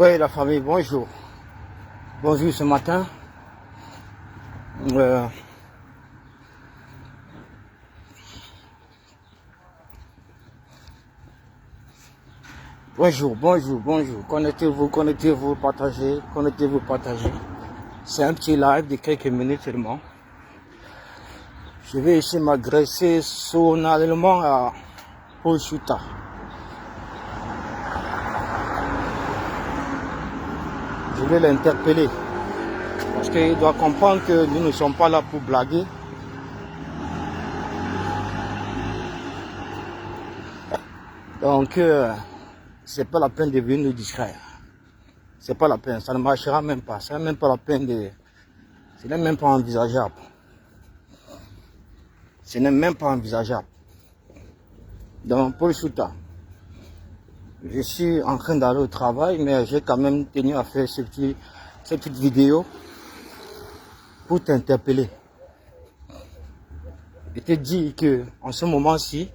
Oui, la famille, bonjour. Bonjour ce matin. Bonjour. Connectez-vous, partagez. C'est un petit live de quelques minutes seulement. Je vais ici m'adresser solennellement à Paul Chouta. Je vais l'interpeller. Parce qu'il doit comprendre que nous ne sommes pas là pour blaguer. Donc, c'est pas la peine de venir nous distraire. C'est pas la peine, ça ne marchera même pas. C'est même pas la peine de... Ce n'est même pas envisageable. Ce n'est même pas envisageable. Donc, Paul Chouta, je suis en train d'aller au travail, mais j'ai quand même tenu à faire cette petite vidéo pour t'interpeller. Et te dire que en ce moment-ci,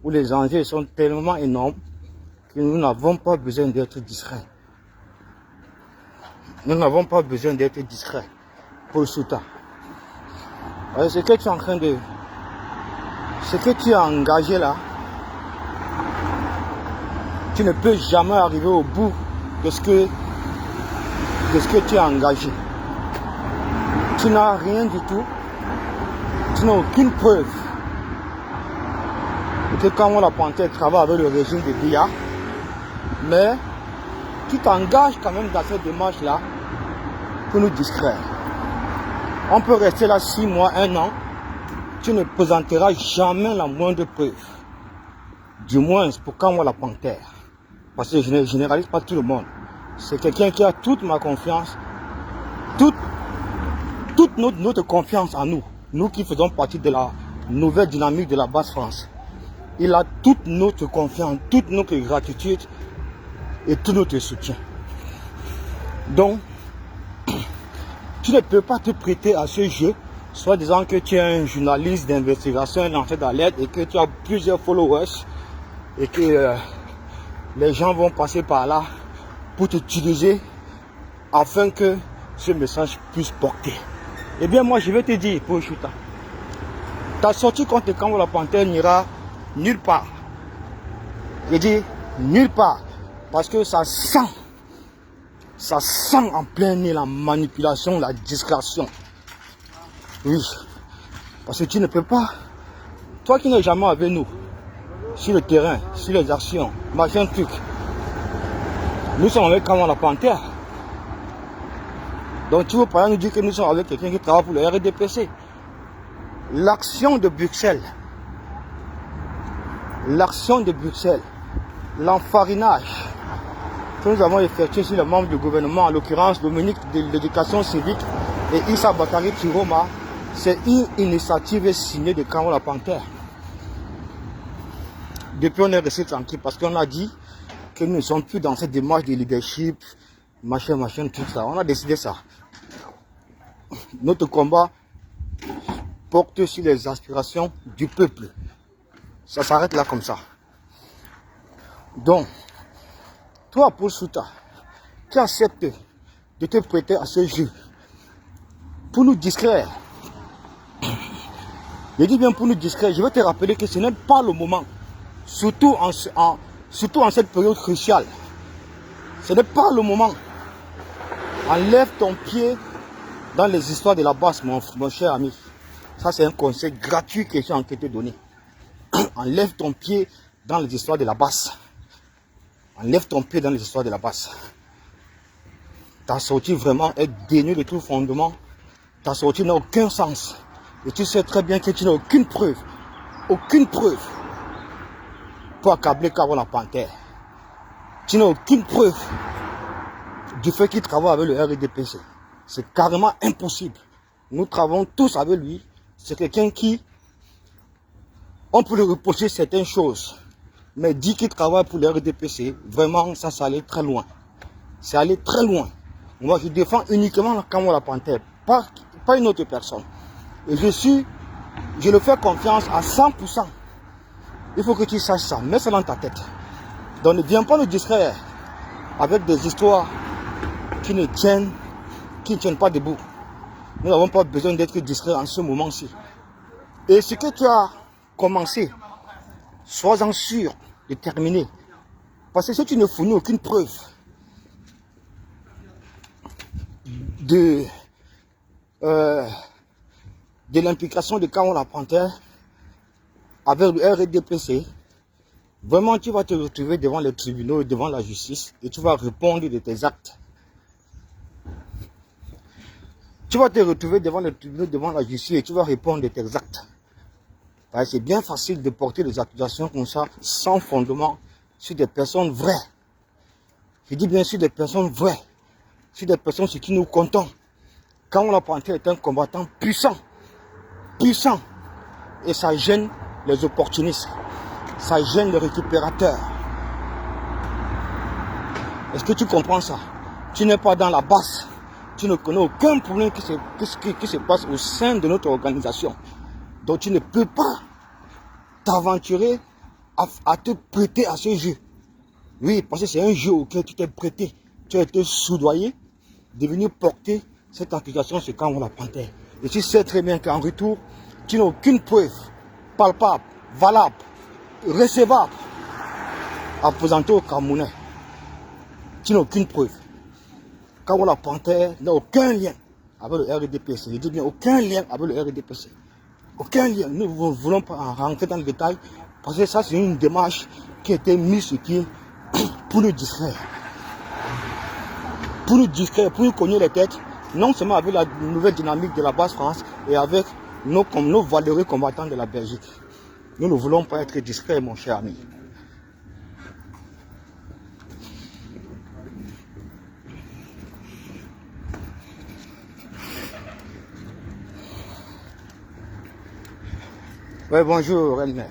où les enjeux sont tellement énormes, que nous n'avons pas besoin d'être discrets. Nous n'avons pas besoin d'être discrets. Paul Chouta. Ce que tu es en train de... Ce que tu as engagé là, tu ne peux jamais arriver au bout de ce que tu as engagé. Tu n'as rien du tout. Tu n'as aucune preuve que quand la Panthère travaille avec le régime de Biya, mais tu t'engages quand même dans cette démarche-là pour nous distraire. On peut rester là 6 mois, 1 an, tu ne présenteras jamais la moindre preuve. Du moins pour quand la Panthère. Parce que je ne généralise pas tout le monde. C'est quelqu'un qui a toute ma confiance, toute notre confiance en nous. Nous qui faisons partie de la nouvelle dynamique de la Basse-France. Il a toute notre confiance, toute notre gratitude et tout notre soutien. Donc, tu ne peux pas te prêter à ce jeu, soit disant que tu es un journaliste d'investigation, un lanceur d'alerte et que tu as plusieurs followers et que les gens vont passer par là pour t'utiliser afin que ce message puisse porter. Eh bien, moi, je vais te dire, Paul Chouta, ta sortie contre la Panthère n'ira nulle part. Je dis nulle part. Parce que ça sent en plein nez la manipulation, la discrétion. Oui. Parce que tu ne peux pas, toi qui n'es jamais avec nous, sur le terrain, sur les actions, machin truc. Nous sommes avec la Panthère. Donc tu veux pas nous dire que nous sommes avec quelqu'un qui travaille pour le RDPC. L'action de Bruxelles, l'enfarinage que nous avons effectué sur les membres du gouvernement, en l'occurrence Dominique de l'éducation civique et Issa Bakari Tiroma, c'est une initiative signée de la Panthère. Depuis on est resté tranquille parce qu'on a dit que nous ne sommes plus dans cette démarche de leadership, machin, tout ça. On a décidé ça. Notre combat porte sur les aspirations du peuple. Ça s'arrête là comme ça. Donc, toi, Paul Chouta, qui acceptes de te prêter à ce jeu pour nous distraire. Je dis bien pour nous distraire, je vais te rappeler que ce n'est pas le moment, surtout en cette période cruciale. Ce n'est pas le moment. Enlève ton pied dans les histoires de la basse, mon cher ami. Ça, c'est un conseil gratuit que j'ai en train de te donner. Enlève ton pied dans les histoires de la basse. Enlève ton pied dans les histoires de la basse. Ta sortie vraiment est dénuée de tout fondement. Ta sortie n'a aucun sens. Et tu sais très bien que tu n'as aucune preuve pour accabler la Panthère. Tu n'as aucune preuve du fait qu'il travaille avec le RDPC. C'est carrément impossible. Nous travaillons tous avec lui. C'est quelqu'un qui, on peut lui reprocher certaines choses, mais dit qu'il travaille pour le RDPC, vraiment ça allait très loin. C'est allé très loin. Moi je défends uniquement la Panthère, pas une autre personne. Et je le fais confiance à 100%. Il faut que tu saches ça, mets ça dans ta tête. Donc ne viens pas nous distraire avec des histoires qui ne tiennent pas debout. Nous n'avons pas besoin d'être discrets en ce moment-ci. Et ce que tu as commencé, sois-en sûr de terminer. Parce que si tu ne fournis aucune preuve de l'implication de Cameron La Panthère avec le RDPC, vraiment tu vas te retrouver devant les tribunaux, devant la justice et tu vas répondre de tes actes. Tu vas te retrouver devant les tribunaux, devant la justice et tu vas répondre de tes actes. C'est bien facile de porter des accusations comme ça, sans fondement, sur des personnes vraies. Je dis bien sur des personnes vraies, sur des personnes sur qui nous comptons. Cameron La Panthère est un combattant puissant, puissant, et ça gêne les opportunistes, ça gêne les récupérateurs. Est-ce que tu comprends ça? Tu n'es pas dans la basse, tu ne connais aucun problème qui se passe au sein de notre organisation. Donc tu ne peux pas t'aventurer à te prêter à ce jeu. Oui, parce que c'est un jeu auquel tu t'es prêté. Tu as été soudoyé de venir porter cette accusation sur Cameron La Panthère. Et tu sais très bien qu'en retour, tu n'as aucune preuve palpable, valable, recevable à présenter au Camerounais. Tu n'as aucune preuve. Cameron La Panthère n'a aucun lien avec le RDPC. Je dis bien aucun lien avec le RDPC. Aucun lien. Nous ne voulons pas en rentrer dans le détail parce que ça c'est une démarche qui a été mise sur pied pour nous distraire. Pour nous distraire, pour nous cogner les têtes, non seulement avec la nouvelle dynamique de la base France et avec nos valeureux combattants de la Belgique. Nous ne voulons pas être discrets, mon cher ami. Oui, bonjour, Elmer.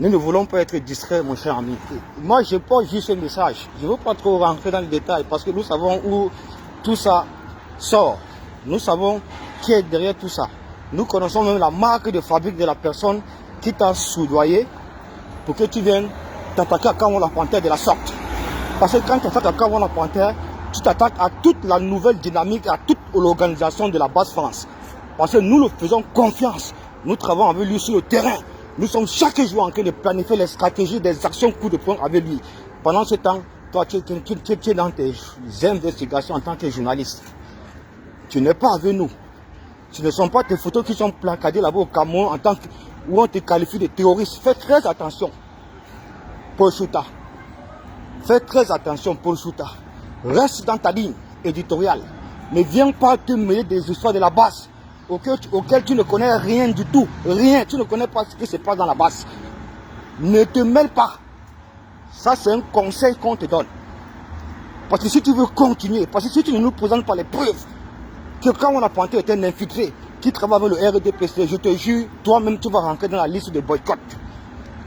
Nous ne voulons pas être discrets, mon cher ami. Moi, je porte juste un message. Je ne veux pas trop rentrer dans le détail parce que nous savons où tout ça sort. Nous savons qui est derrière tout ça. Nous connaissons même la marque de fabrique de la personne qui t'a soudoyé pour que tu viennes t'attaquer à Cameron La Panthère de la sorte. Parce que quand tu attaques à Cameron La Panthère, tu t'attaques à toute la nouvelle dynamique, à toute l'organisation de la base France. Parce que nous le faisons confiance. Nous travaillons avec lui sur le terrain. Nous sommes chaque jour en train de planifier les stratégies, des actions coup de poing avec lui. Pendant ce temps, toi, tu es dans tes investigations en tant que journaliste. Tu n'es pas avec nous. Ce ne sont pas tes photos qui sont placardées là-bas au Cameroun où on te qualifie de terroriste. Fais très attention, Paul Chouta. Fais très attention, Paul Chouta. Reste dans ta ligne éditoriale. Ne viens pas te mêler des histoires de la base auquel tu ne connais rien du tout. Rien. Tu ne connais pas ce qui se passe dans la base. Ne te mêle pas. Ça, c'est un conseil qu'on te donne. Parce que si tu veux continuer, parce que si tu ne nous présentes pas les preuves que Cameron La Panthère est un infiltré qui travaille avec le RDPC, je te jure, toi-même, tu vas rentrer dans la liste de boycott.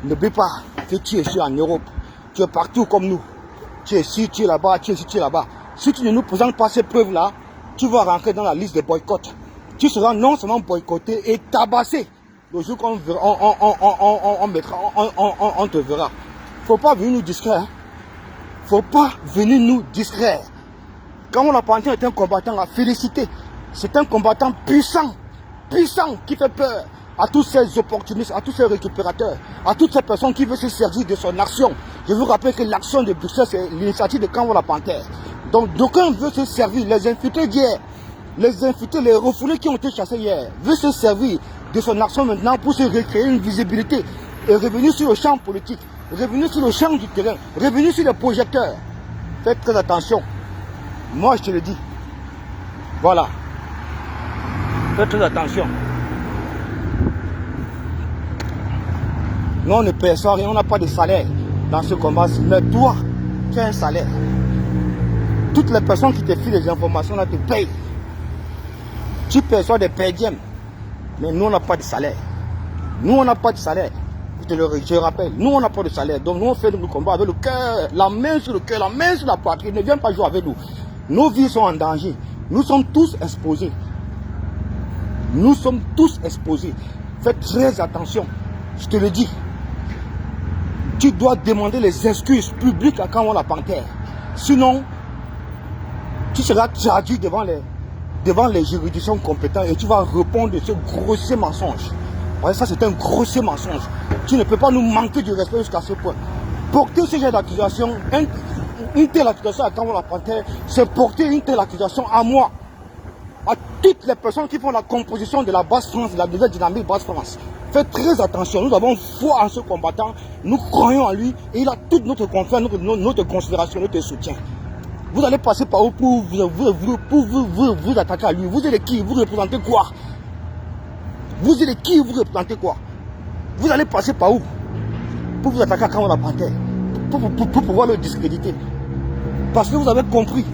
N'oublie pas que tu es ici en Europe. Tu es partout comme nous. Tu es ici, tu es là-bas, tu es ici, tu es là-bas. Si tu ne nous présentes pas ces preuves-là, tu vas rentrer dans la liste de boycott. Tu seras non seulement boycotté et tabassé. Le jour qu'on on te verra. Faut pas venir nous distraire. Faut pas venir nous distraire. Cameron La Panthère est un combattant à féliciter. C'est un combattant puissant. Puissant qui fait peur à tous ces opportunistes, à tous ces récupérateurs, à toutes ces personnes qui veulent se servir de son action. Je vous rappelle que l'action de Bruxelles, c'est l'initiative de Cameron La Panthère. Donc d'aucuns veulent se servir, les infiltrés d'hier. Les infiltrés, les refoulés qui ont été chassés hier, veulent se servir de son action maintenant pour se recréer une visibilité et revenir sur le champ politique, revenir sur le champ du terrain, revenir sur les projecteurs. Faites très attention. Moi, je te le dis. Voilà. Faites très attention. Nous, on ne perçoit rien, on n'a pas de salaire dans ce combat. Mais toi, tu as un salaire. Toutes les personnes qui te filent les informations là te payent. Tu perçois des perdièmes, mais nous on n'a pas de salaire. Nous on n'a pas de salaire. Je rappelle, nous on n'a pas de salaire. Donc nous on fait le combat avec le cœur, la main sur le cœur, la main sur la poitrine. Ne viens pas jouer avec nous. Nos vies sont en danger. Nous sommes tous exposés. Nous sommes tous exposés. Faites très attention. Je te le dis. Tu dois demander les excuses publiques à Cameron La Panthère. Sinon, tu seras traduit devant les juridictions compétentes et tu vas répondre de ce grossier mensonge. Ouais, ça, c'est un grossier mensonge. Tu ne peux pas nous manquer de respect jusqu'à ce point. Porter ce genre d'accusation, une telle accusation à Kamala Panthère, c'est porter une telle accusation à moi, à toutes les personnes qui font la composition de la Basse France, de la nouvelle dynamique Basse France. Faites très attention, nous avons foi en ce combattant, nous croyons en lui et il a toute notre confiance, notre considération, notre soutien. Vous allez passer par où pour vous attaquer à lui? Vous êtes qui? Vous représentez quoi? Vous êtes qui? Vous représentez quoi? Vous allez passer par où pour vous attaquer à Kamala Panthère, pour pouvoir le discréditer? Parce que vous avez compris.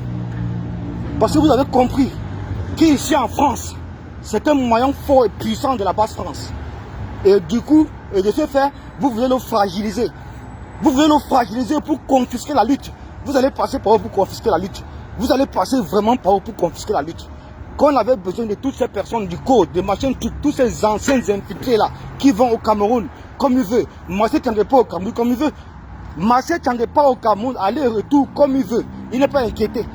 Parce que vous avez compris qu'ici en France, c'est un moyen fort et puissant de la Basse France. Et du coup, et de ce fait, vous voulez le fragiliser. Vous voulez le fragiliser pour confisquer la lutte. Vous allez passer par où pour confisquer la lutte? Vous allez passer vraiment par où pour confisquer la lutte? Quand on avait besoin de toutes ces personnes du code, de machines, tous ces anciens infiltrés là, qui vont au Cameroun comme il veut. Marseille ne pas au Cameroun comme il veut. Marseille ne pas au Cameroun, aller-retour comme il veut. Il n'est pas inquiété.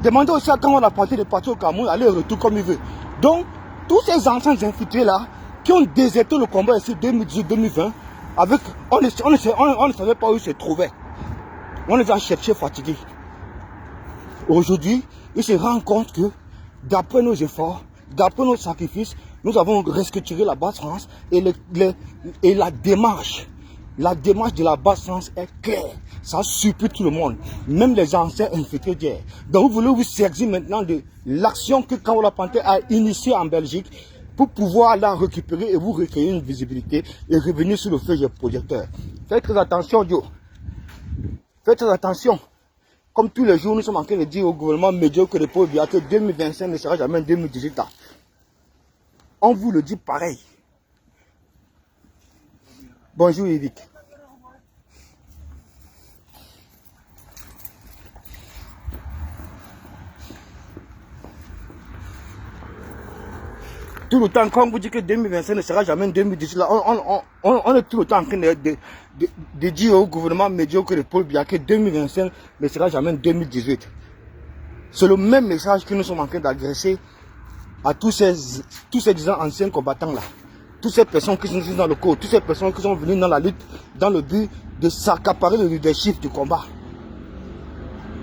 Demandez aussi à Kamala Panthère de partir au Cameroun, aller-retour comme il veut. Donc, tous ces anciens infiltrés là, qui ont déserté le combat ici 2018-2020, avec, on ne savait pas où ils se trouvaient. On les a cherchés fatigués. Aujourd'hui, ils se rendent compte que, d'après nos efforts, d'après nos sacrifices, nous avons restructuré la Basse France et la démarche de la Basse France est claire. Ça surpris tout le monde, même les anciens infiltrés d'hier. Donc vous voulez vous saisir maintenant de l'action que Kamala Panthère a initiée en Belgique pour pouvoir la récupérer et vous recréer une visibilité et revenir sur le feu des projecteurs. Faites très attention, Dieu. Faites très attention. Comme tous les jours, nous sommes en train de dire au gouvernement médiocre de Paul Biya que 2025 ne sera jamais 2018 ans. On vous le dit pareil. Bonjour Eric. Tout le temps, quand on vous dit que 2025 ne sera jamais 2018, là, on est tout le temps en train de dire au gouvernement médiocre de Paul Biya que 2025 ne sera jamais 2018. C'est le même message que nous sommes en train d'adresser à tous ces anciens combattants là. Toutes ces personnes qui sont dans le code, toutes ces personnes qui sont venues dans la lutte dans le but de s'accaparer le leadership du combat.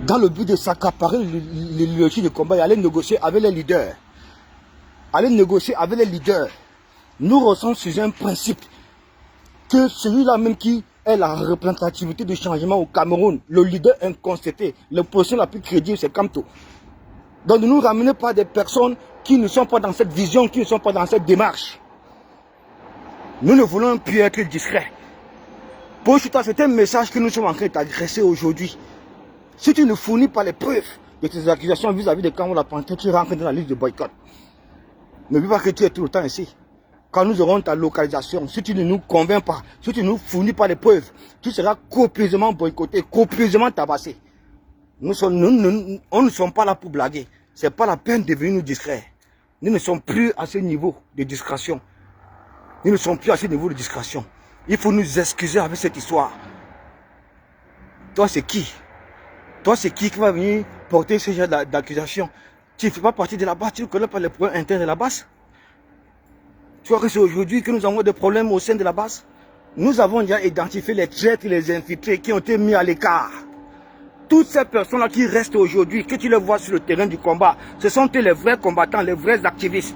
Dans le but de s'accaparer le leadership du combat et aller négocier avec les leaders. Aller négocier avec les leaders. Nous ressentons sur un principe que celui-là même qui est la représentativité du changement au Cameroun, le leader incontesté, la position la plus crédible, c'est Kamto. Donc ne nous ramenez pas des personnes qui ne sont pas dans cette vision, qui ne sont pas dans cette démarche. Nous ne voulons plus être discrets. Pour Chouta, c'est un message que nous sommes en train d'adresser aujourd'hui. Si tu ne fournis pas les preuves de tes accusations vis-à-vis de Kamala Panthère, tu rentres dans la liste de boycott. Ne dis pas que tu es tout le temps ici. Quand nous aurons ta localisation, si tu ne nous convaincs pas, si tu ne nous fournis pas les preuves, tu seras copieusement boycotté, copieusement tabassé. On ne sommes pas là pour blaguer. Ce n'est pas la peine de devenir nous discrets. Nous ne sommes plus à ce niveau de discrétion. Nous ne sommes plus à ce niveau de discrétion. Il faut nous excuser avec cette histoire. Toi, c'est qui? Toi, c'est qui va venir porter ce genre d'accusation? Tu ne fais pas partie de la base, tu ne connais pas les points internes de la base. Tu vois que c'est aujourd'hui que nous avons des problèmes au sein de la base. Nous avons déjà identifié les traîtres et les infiltrés qui ont été mis à l'écart. Toutes ces personnes-là qui restent aujourd'hui, que tu les vois sur le terrain du combat, ce sont les vrais combattants, les vrais activistes.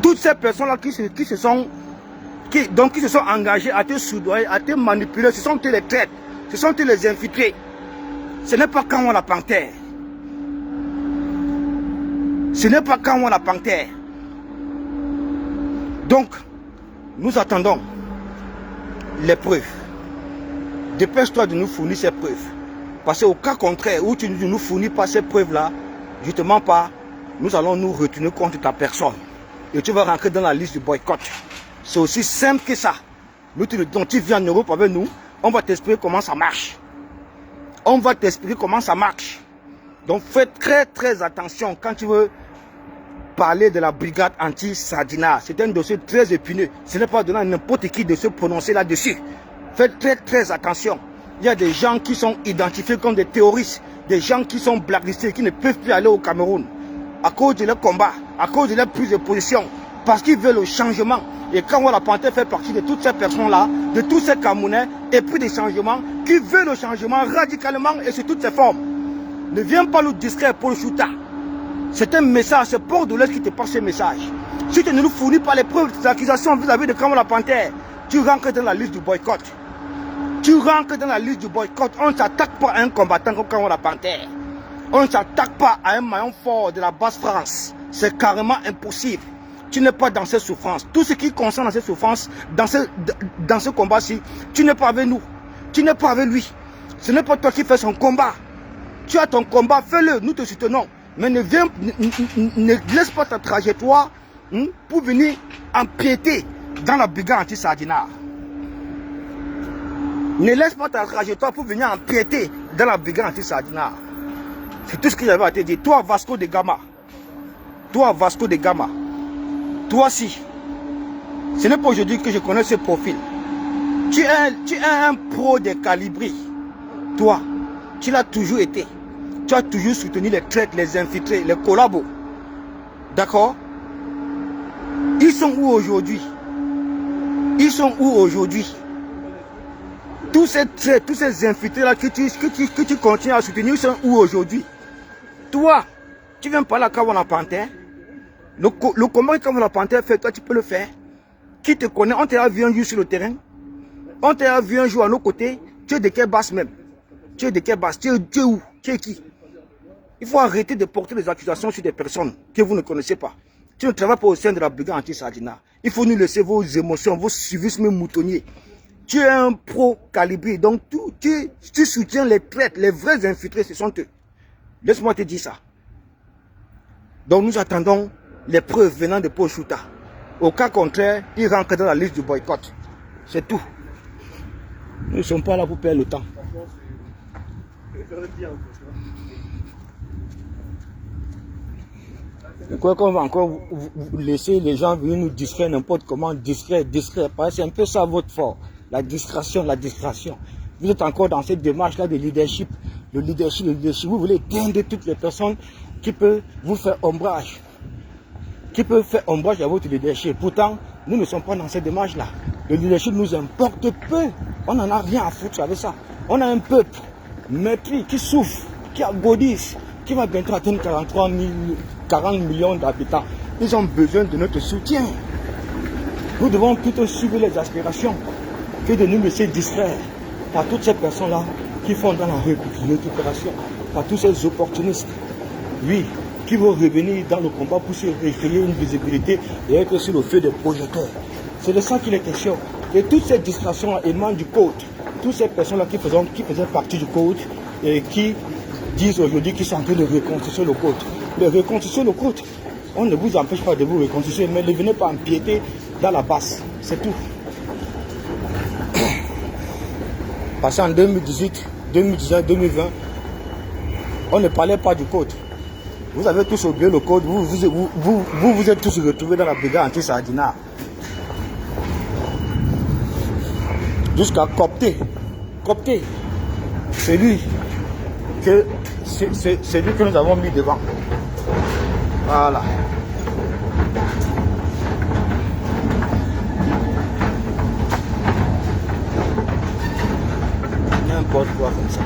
Toutes ces personnes-là qui se sont engagées à te soudoyer, à te manipuler, ce sont les traîtres, ce sont les infiltrés. Ce n'est pas quand on la Panthère. Ce n'est pas quand on la Panthère. Donc, nous attendons les preuves. Dépêche-toi de nous fournir ces preuves. Parce qu'au cas contraire, où tu ne nous fournis pas ces preuves-là, justement pas, nous allons nous retourner contre ta personne. Et tu vas rentrer dans la liste du boycott. C'est aussi simple que ça. Nous te le disons, tu viens en Europe avec nous, on va t'expliquer comment ça marche. On va t'expliquer comment ça marche. Donc fais très très attention quand tu veux parler de la brigade anti-Sardina. C'est un dossier très épineux. Ce n'est pas donné à n'importe qui de se prononcer là-dessus. Faites très très attention. il y a des gens qui sont identifiés comme des terroristes, des gens qui sont blacklistés, qui ne peuvent plus aller au Cameroun à cause de leur combat, à cause de leur prise de position, parce qu'ils veulent le changement. Et quand la Panthère fait partie de toutes ces personnes-là, de tous ces Camerounais, et puis des changements, qui veulent le changement radicalement et sous toutes ses formes. Ne viens pas nous distraire pour le chouta. C'est un message, c'est Port de l'Est qui te passe ce message. Si tu ne nous fournis pas les preuves des accusations vis-à-vis de Kamala Panthère, tu rentres dans la liste du boycott. Tu rentres dans la liste du boycott. On ne s'attaque pas à un combattant comme Kamala Panthère. On ne s'attaque pas à un maillon fort de la basse France. C'est carrément impossible. Tu n'es pas dans ces souffrances. Tout ce qui concerne ces souffrances, dans ce combat-ci, tu n'es pas avec nous. Tu n'es pas avec lui. Ce n'est pas toi qui fais son combat. Tu as ton combat, fais-le, nous te soutenons. Mais ne laisse pas ta trajectoire pour venir empiéter dans la brigade anti-Sardinard. Ne laisse pas ta trajectoire pour venir empiéter dans la brigade anti-Sardinard. C'est tout ce que j'avais à te dire. Toi, Vasco de Gama. Toi, Vasco de Gama. Toi, si. Ce n'est pas aujourd'hui que je connais ce profil. Tu es un pro des calibris. Toi, tu l'as toujours été. Tu as toujours soutenu les traîtres, les infiltrés, les collabos. D'accord? Ils sont où aujourd'hui? Ils sont où aujourd'hui? Tous ces traîtres, tous ces infiltrés-là que tu continues à soutenir, ils sont où aujourd'hui? Toi, tu viens parler à Kamala Panthère. Le combat que Kamala Panthère fait, toi, tu peux le faire. Qui te connaît? On t'a vu un jour sur le terrain. On t'a vu un jour à nos côtés. Tu es de quelle base même? Tu es de quelle base? Tu es où? Tu es qui? Il faut arrêter de porter des accusations sur des personnes que vous ne connaissez pas. Tu ne travailles pas au sein de la brigade anti-Sardinard. Il faut nous laisser vos émotions, vos civismes moutonniers. Tu es un pro calibré, donc tu soutiens les traîtres, les vrais infiltrés, ce sont eux. Laisse-moi te dire ça. Donc nous attendons les preuves venant de Paul Chouta. Au cas contraire, il rentre dans la liste du boycott. C'est tout. Nous ne sommes pas là pour perdre le temps. Je crois qu'on va encore vous laisser les gens venir nous distraire n'importe comment, distraire. Parce que c'est un peu ça votre fort. La distraction. Vous êtes encore dans cette démarche-là de leadership. Le leadership. Vous voulez éteindre toutes les personnes qui peuvent vous faire ombrage. Qui peuvent faire ombrage à votre leadership. Pourtant, nous ne sommes pas dans cette démarche-là. Le leadership nous importe peu. On n'en a rien à foutre avec ça. On a un peuple meurtri qui souffre, qui agonise, qui va bientôt atteindre 40 millions d'habitants. Ils ont besoin de notre soutien. Nous devons plutôt suivre les aspirations que de nous laisser distraire par toutes ces personnes-là qui font dans la récupération, par tous ces opportunistes, oui, qui vont revenir dans le combat pour se recréer une visibilité et être sur le feu des projecteurs. C'est de ça qu'il est question. Et toutes ces distractions émanent du code. Toutes ces personnes-là qui faisaient partie du code et qui disent aujourd'hui qu'ils sont en train de reconstituer le code. De reconstituer le code, on ne vous empêche pas de vous reconstituer, mais ne venez pas empiéter dans la base. C'est tout. Parce qu'en 2018, 2019, 2020, on ne parlait pas du code. Vous avez tous oublié le code, vous êtes tous retrouvés dans la brigade anti-Sardinard. Jusqu'à coopter. C'est lui que nous avons mis devant. Voilà. N'importe quoi comme ça.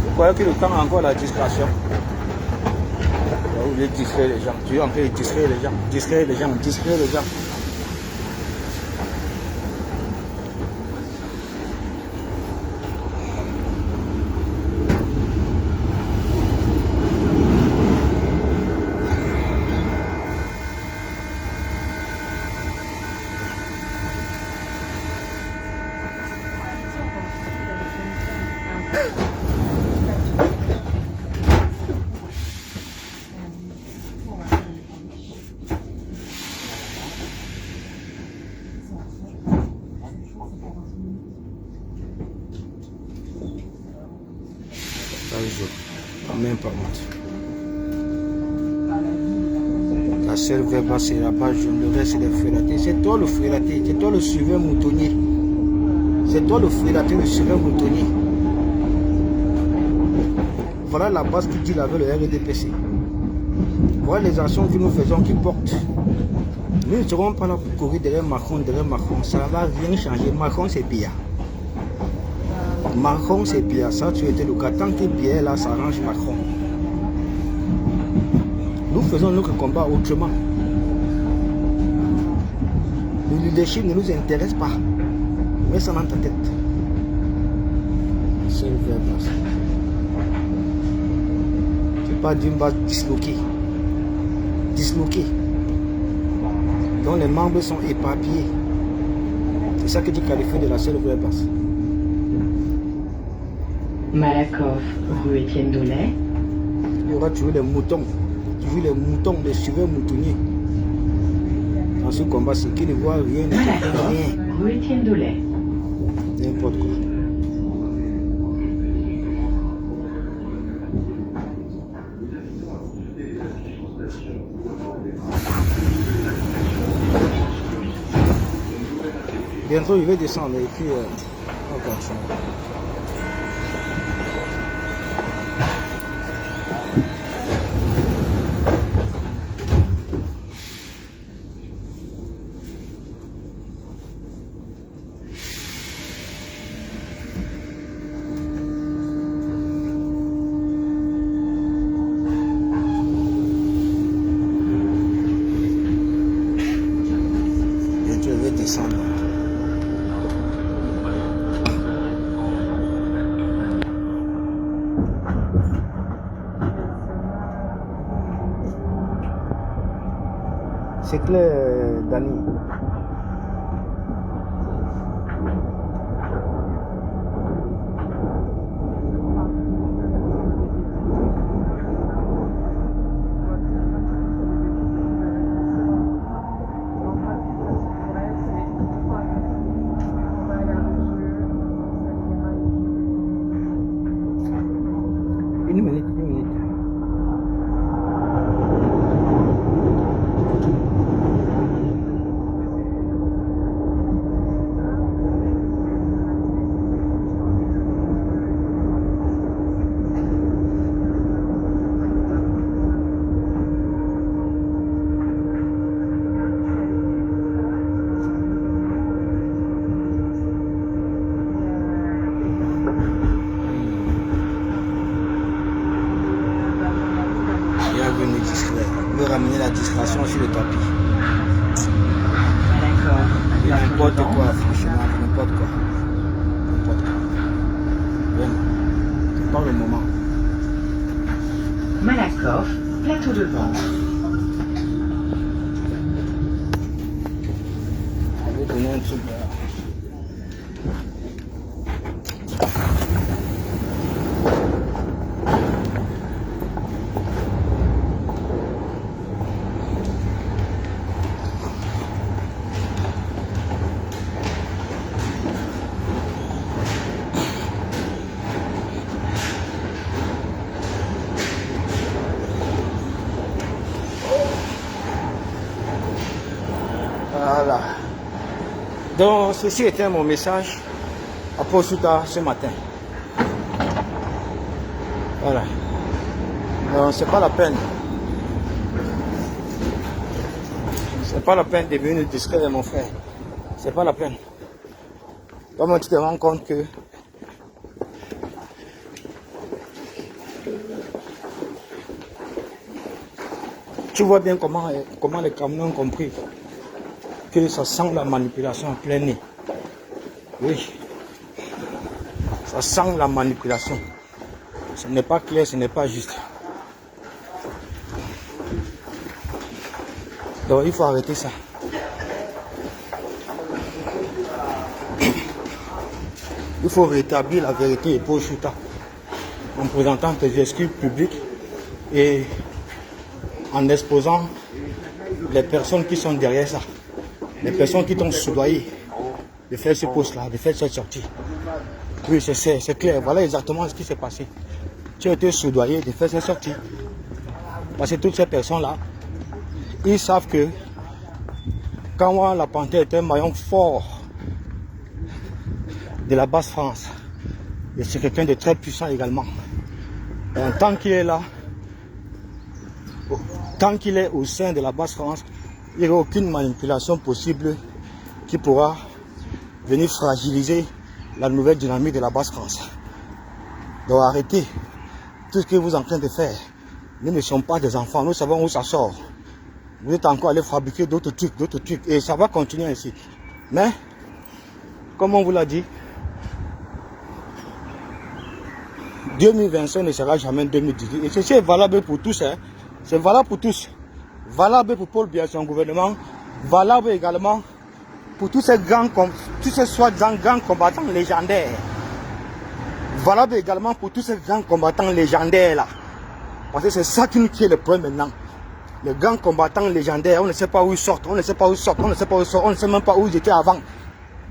Vous croyez que le temps a encore la distraction? Vous voulez distraire les gens. Tu es en train de distraire les gens. Même pas moi. La seule verbe c'est la page jaune, le reste c'est les frélatés. C'est toi le frélaté, c'est toi le suiveur moutonnier. C'est toi le prédateur, le surveillant moutonnier. Voilà la base qui dit avec le RDPC. Voilà les actions que nous faisons qui portent. Nous ne serons pas là pour courir derrière Macron, ça ne va rien changer. Macron c'est pire. Macron c'est pire, ça tu étais le cas. Tant que Biya là, ça arrange Macron. Nous faisons notre combat autrement. Le leadership ne nous intéresse pas. Mets ça dans ta tête. C'est le verbe. C'est pas d'une base disloquée. Disloquée. Dont les membres sont éparpillés. C'est ça que dit qualifié de la seule vraie base. Malakoff, rue Étienne Daulet. Il y aura toujours les moutons. Toujours les moutons, les surveillants moutonniers. Dans ce combat, c'est qu'ils ne voient rien. Malakoff, rue Étienne Daulet. N'importe quoi. Bientôt, il va descendre et puis on continue. Bientôt, il va descendre. C'est clair, Dani. Une minute. Il veut ramener la distraction sur le tapis. N'importe quoi, franchement, n'importe quoi. N'importe quoi. Vraiment, c'est pas le moment. Malakoff, plateau de vente. Je vais donner un truc là. Voilà. Donc, ceci était mon message à Posuta ce matin. Voilà. Donc, c'est pas la peine. C'est pas la peine de venir discuter mon frère. C'est pas la peine. Comment tu te rends compte que tu vois bien comment les camions ont compris que ça sent la manipulation en plein nez. Oui, ça sent la manipulation. Ce n'est pas clair, ce n'est pas juste. Donc il faut arrêter ça. Il faut rétablir la vérité pour Chuta en présentant tes excuses publiques et en exposant les personnes qui sont derrière ça. Les personnes qui t'ont soudoyé de faire ce poste-là, de faire cette sortie. Oui, c'est clair. Voilà exactement ce qui s'est passé. Tu as été soudoyé de faire cette sortie. Parce que toutes ces personnes-là, ils savent que quand la Panthère est un maillon fort de la basse France. Et c'est quelqu'un de très puissant également. Et tant qu'il est là, tant qu'il est au sein de la basse France, il n'y aura aucune manipulation possible qui pourra venir fragiliser la nouvelle dynamique de la basse France. Donc arrêtez tout ce que vous êtes en train de faire. Nous ne sommes pas des enfants, nous savons où ça sort. Vous êtes encore allé fabriquer d'autres trucs, et ça va continuer ainsi. Mais, comme on vous l'a dit, 2025 ne sera jamais 2018. Et ceci est valable pour tous. Hein. C'est valable pour tous. Valable pour Paul Biya et son gouvernement. Valable également pour tous ces soi-disant grands combattants légendaires. Valable également pour tous ces grands combattants légendaires là. Parce que c'est ça qui nous crée le problème maintenant. Les grands combattants légendaires, on ne sait pas où ils sortent, on ne sait pas où ils sortent, on ne sait pas où ils sortent, on ne sait même pas où ils étaient avant.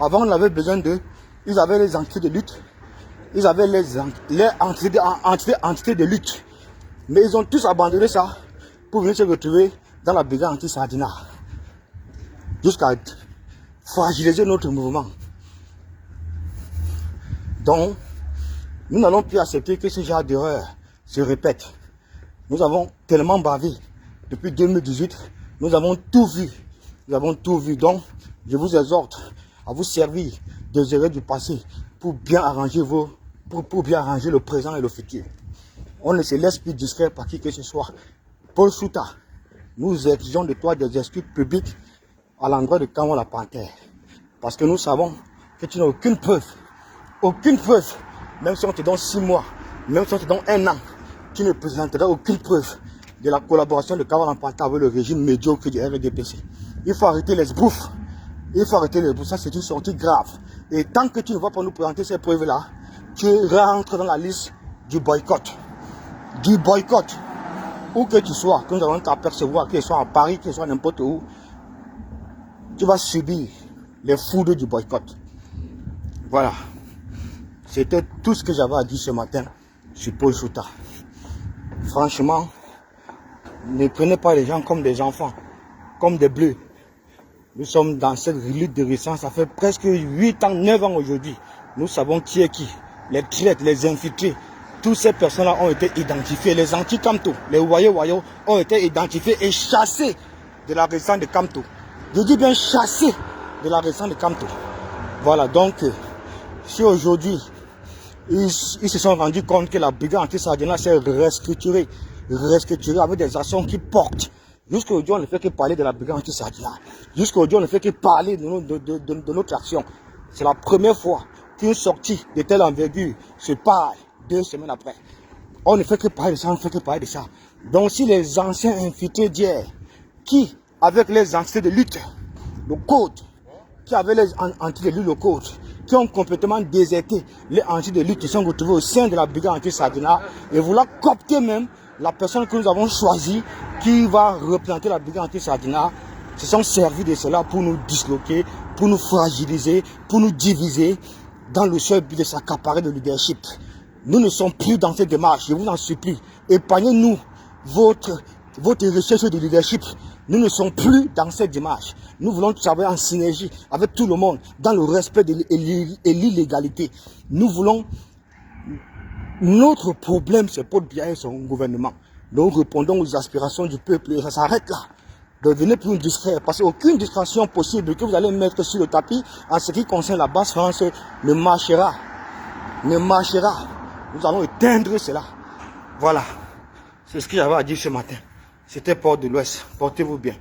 Avant, on avait besoin d'eux. Ils avaient les entités de lutte. Ils avaient les entités de lutte. Mais ils ont tous abandonné ça pour venir se retrouver dans la brigade anti-Sardina. Jusqu'à fragiliser notre mouvement. Donc, nous n'allons plus accepter que ce genre d'erreur se répète. Nous avons tellement bavé depuis 2018. Nous avons tout vu. Nous avons tout vu. Donc, je vous exhorte à vous servir des erreurs du passé pour bien arranger pour bien arranger le présent et le futur. On ne se laisse plus distraire par qui que ce soit. Paul Chouta, nous exigeons de toi des excuses publiques à l'endroit de Kamon la Panthère. Parce que nous savons que tu n'as aucune preuve, même si on te donne 6 mois, même si on te donne 1 an, tu ne présenteras aucune preuve de la collaboration de Kamon la Panthère avec le régime médiocre du RDPC. Il faut arrêter les bouffes. Il faut arrêter les bouffes. Ça, c'est une sortie grave. Et tant que tu ne vas pas nous présenter ces preuves-là, tu rentres dans la liste du boycott. Du boycott. Où que tu sois, que nous allons t'apercevoir, qu'il soit à Paris, qu'il soit n'importe où, tu vas subir les foudres du boycott. Voilà. C'était tout ce que j'avais à dire ce matin sur Paul Chouta. Franchement, ne prenez pas les gens comme des enfants, comme des bleus. Nous sommes dans cette lutte de résistance, ça fait presque 8 ans, 9 ans aujourd'hui. Nous savons qui est qui. Les traîtres, les infiltrés, toutes ces personnes-là ont été identifiées. Les anti-Kamto, les Wayo ont été identifiés et chassés de la résistance de Kamto. Je dis bien chassés de la résistance de Kamto. Voilà, donc, si aujourd'hui, ils se sont rendus compte que la brigade anti-Sardina s'est restructurée avec des actions qui portent. Jusqu'à aujourd'hui, on ne fait que parler de la brigade anti-Sardina. Jusqu'à aujourd'hui, on ne fait que parler de notre action. C'est la première fois qu'une sortie de telle envergure se parle 2 semaines après. On ne fait que parler de ça, on ne fait que parler de ça. Donc si les anciens infiltrés d'hier, qui, avec les entités de lutte, le code, qui avaient les entités de lutte, le code, qui ont complètement déserté les entités de lutte, qui sont retrouvés au sein de la brigade anti-Sardina, et vouloir coopter même la personne que nous avons choisie, qui va représenter la brigade anti-Sardina, se sont servis de cela pour nous disloquer, pour nous fragiliser, pour nous diviser, dans le seul but de s'accaparer de leadership. Nous ne sommes plus dans cette démarche, je vous en supplie. Épargnez-nous votre recherche de leadership. Nous ne sommes plus dans cette démarche. Nous voulons travailler en synergie avec tout le monde, dans le respect et l'illégalité. Nous voulons... Notre problème, c'est Paul Biya et son gouvernement. Nous répondons aux aspirations du peuple et ça s'arrête là. Devenez plus distraire, parce qu'aucune distraction possible que vous allez mettre sur le tapis en ce qui concerne la basse France ne marchera. Ne marchera. Nous allons éteindre cela. Voilà. C'est ce que j'avais à dire ce matin. C'était Port de l'Ouest. Portez-vous bien.